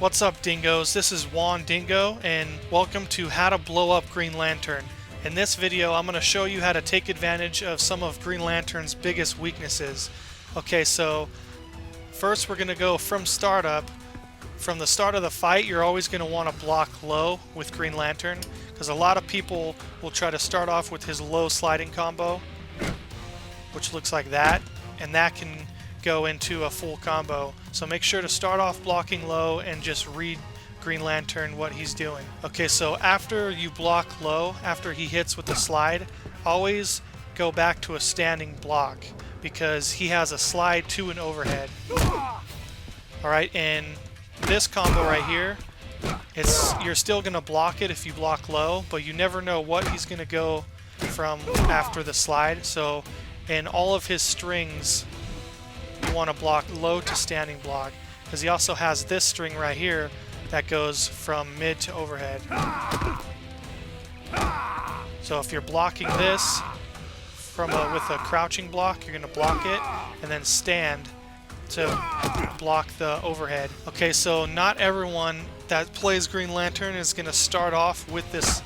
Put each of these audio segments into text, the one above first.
What's up, dingoes? This is Juan Dingo, and welcome to How to Blow Up Green Lantern. In this video, I'm going to show you how to take advantage of some of Green Lantern's biggest weaknesses. Okay, so first we're going to go from startup. From the start of the fight, you're always going to want to block low with Green Lantern, because a lot of people will try to start off with his low sliding combo, which looks like that, and that can go into a full combo. So make sure to start off blocking low and just read Green Lantern what he's doing. Okay, so after you block low, after he hits with the slide, always go back to a standing block, because he has a slide to an overhead. Alright, and this combo right here, you're still going to block it if you block low, but you never know what he's going to go from after the slide. So in all of his strings, you want to block low to standing block, because he also has this string right here that goes from mid to overhead. So if you're blocking this from with a crouching block, you're going to block it and then stand to block the overhead. Okay, so not everyone that plays Green Lantern is going to start off with this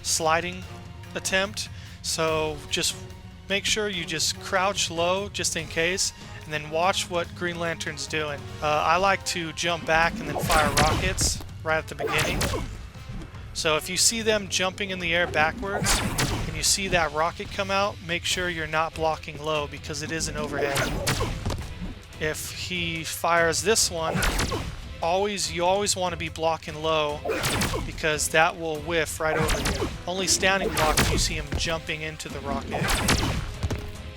sliding attempt, so just make sure you just crouch low just in case, and then watch what Green Lantern's doing. I like to jump back and then fire rockets right at the beginning. So if you see them jumping in the air backwards and you see that rocket come out, make sure you're not blocking low, because it is an overhead. If he fires this one, you always want to be blocking low, because that will whiff right over you. Only standing block if you see him jumping into the rocket.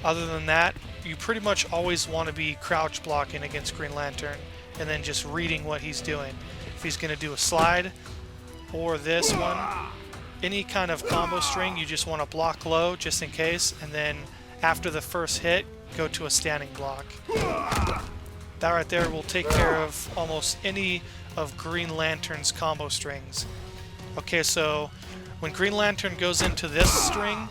Other than that, you pretty much always want to be crouch blocking against Green Lantern, and then just reading what he's doing. If he's going to do a slide, or this one, any kind of combo string, you just want to block low just in case, and then after the first hit, go to a standing block. That right there will take care of almost any of Green Lantern's combo strings. Okay, so when Green Lantern goes into this string,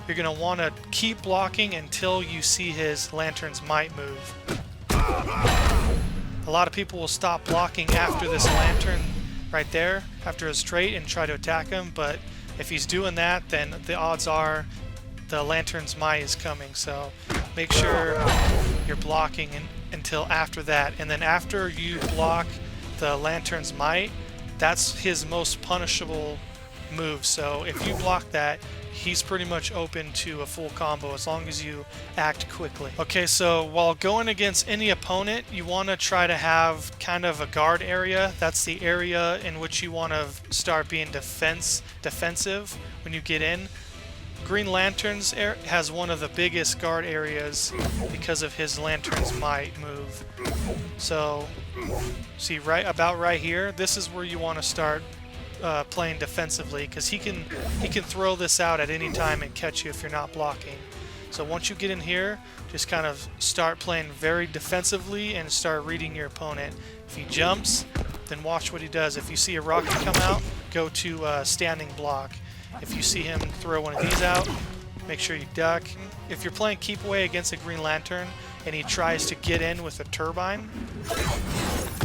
you're going to want to keep blocking until you see his Lantern's Might move. A lot of people will stop blocking after this Lantern right there, after his trait, and try to attack him, but if he's doing that, then the odds are the Lantern's Might is coming. So make sure you're blocking until after that, and then after you block the Lantern's Might, that's his most punishable move. So if you block that, he's pretty much open to a full combo as long as you act quickly. Okay, so while going against any opponent, you want to try to have kind of a guard area. That's the area in which you want to start being defensive when you get in. Green Lantern's has one of the biggest guard areas because of his Lantern's Might move. So see, about right here, this is where you want to start playing defensively, because he can throw this out at any time and catch you if you're not blocking. So once you get in here, just kind of start playing very defensively and start reading your opponent. If he jumps, then watch what he does. If you see a rocket come out, go to standing block. If you see him throw one of these out, make sure you duck. If you're playing keep away against a Green Lantern and he tries to get in with a turbine,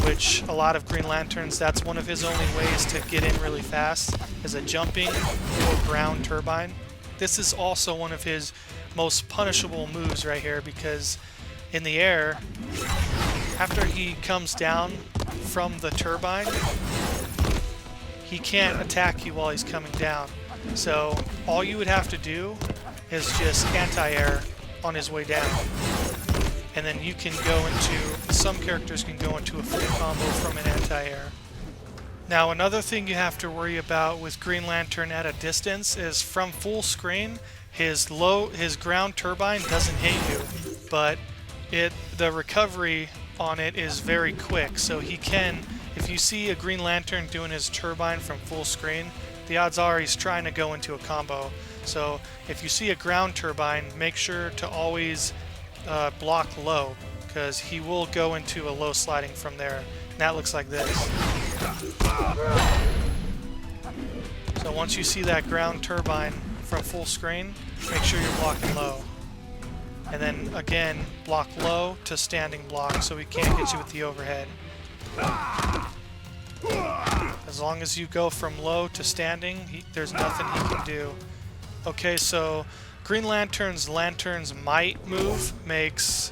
which a lot of Green Lanterns, that's one of his only ways to get in really fast, is a jumping or ground turbine. This is also one of his most punishable moves right here, because in the air, after he comes down from the turbine, he can't attack you while he's coming down. So all you would have to do is just anti-air on his way down, and then you can go into, some characters can go into a full combo from an anti-air. Now another thing you have to worry about with Green Lantern at a distance is from full screen, his ground turbine doesn't hit you, but the recovery on it is very quick. So he can, if you see a Green Lantern doing his turbine from full screen, the odds are he's trying to go into a combo. So if you see a ground turbine, make sure to always block low, because he will go into a low sliding from there. And that looks like this. So once you see that ground turbine from full screen, make sure you're blocking low. And then again, block low to standing block so he can't get you with the overhead. As long as you go from low to standing, there's nothing he can do. Okay, so Green Lantern's Might move makes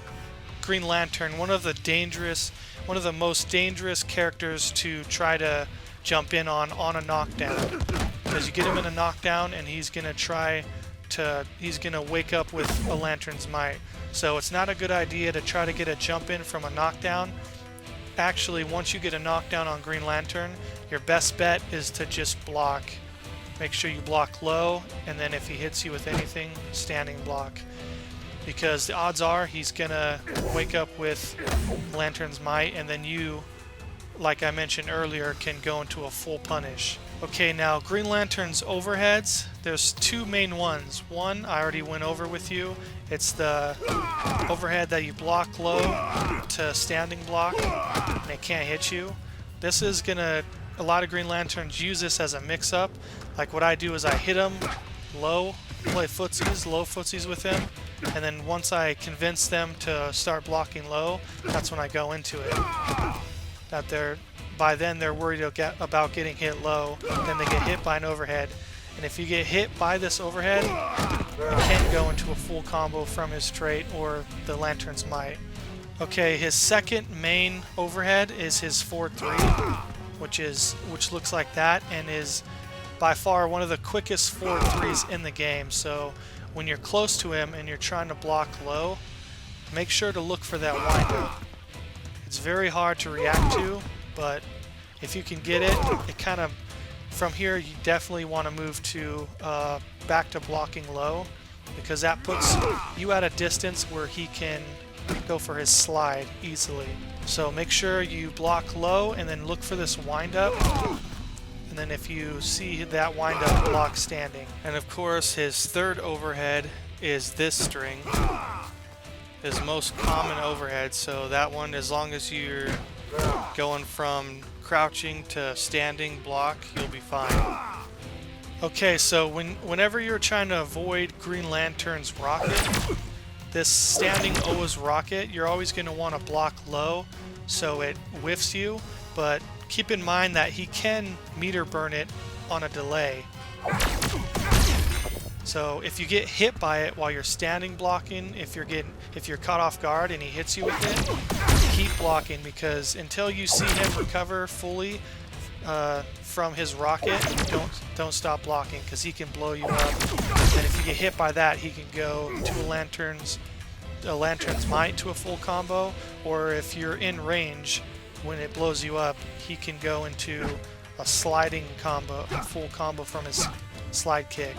Green Lantern one of the most dangerous characters to try to jump in on a knockdown. Because you get him in a knockdown and he's gonna wake up with a Lantern's Might. So it's not a good idea to try to get a jump in from a knockdown. Actually, once you get a knockdown on Green Lantern, your best bet is to just block. Make sure you block low, and then if he hits you with anything, standing block. Because the odds are he's gonna wake up with Lantern's Might, and then you, like I mentioned earlier, can go into a full punish. Okay, now Green Lantern's overheads, there's two main ones. One I already went over with you. It's the overhead that you block low to standing block, and it can't hit you. This is gonna, a lot of Green Lanterns use this as a mix-up. Like what I do is I hit him low, play footsies, low footsies with him, and then once I convince them to start blocking low, that's when I go into it. By then they're worried about getting hit low, then they get hit by an overhead. And if you get hit by this overhead, you can't go into a full combo from his trait or the Lantern's Might. Okay, his second main overhead is his 4-3, which looks like that, and is by far one of the quickest 4-3s in the game. So when you're close to him and you're trying to block low, make sure to look for that windup. It's very hard to react to, but if you can get it, from here you definitely want to move to back to blocking low, because that puts you at a distance where he can go for his slide easily. So make sure you block low and then look for this windup, and then if you see that windup, block standing. And of course his third overhead is this string, his most common overhead. So that one, as long as you're going from crouching to standing block, you'll be fine. Okay, so whenever you're trying to avoid Green Lantern's rocket, this standing Oa's rocket, you're always going to want to block low so it whiffs you, but keep in mind that he can meter burn it on a delay. So if you get hit by it while you're standing blocking, if you're caught off guard and he hits you with it, keep blocking, because until you see him recover fully from his rocket, don't stop blocking, because he can blow you up. And if you get hit by that, he can go to a Lantern's Might to a full combo, or if you're in range when it blows you up, he can go into a sliding combo, a full combo from his slide kick.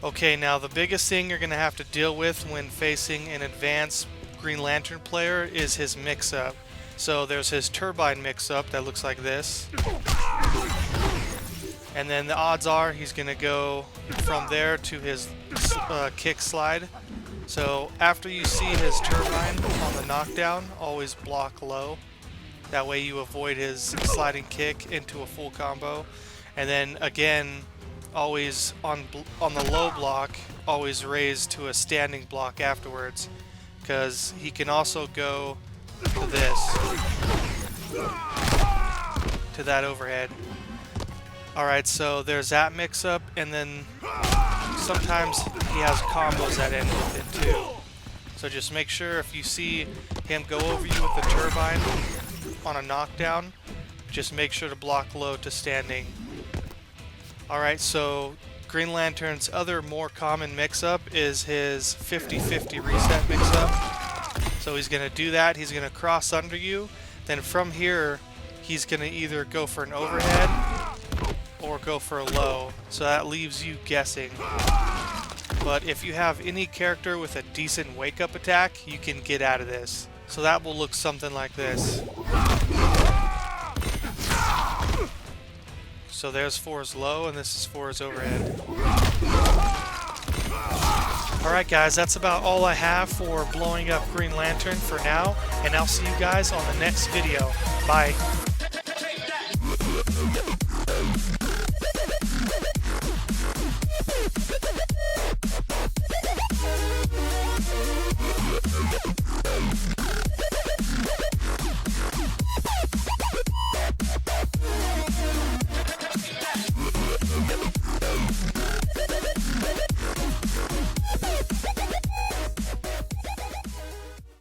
Okay, now the biggest thing you're going to have to deal with when facing an advanced Green Lantern player is his mix-up. So there's his turbine mix-up that looks like this. And then the odds are he's going to go from there to his kick slide. So after you see his turbine on the knockdown, always block low. That way you avoid his sliding kick into a full combo. And then again, always on the low block, always raise to a standing block afterwards, because he can also go to this, to that overhead. Alright, so there's that mix up, and then sometimes he has combos that end with it too. So just make sure if you see him go over you with the turbine on a knockdown, just make sure to block low to standing. Alright, so Green Lantern's other more common mix-up is his 50-50 reset mix-up. So he's going to do that, he's going to cross under you, then from here he's going to either go for an overhead or go for a low, so that leaves you guessing. But if you have any character with a decent wake-up attack, you can get out of this. So that will look something like this. So there's 4's low, and this is 4's overhead. Alright guys, that's about all I have for blowing up Green Lantern for now, and I'll see you guys on the next video. Bye.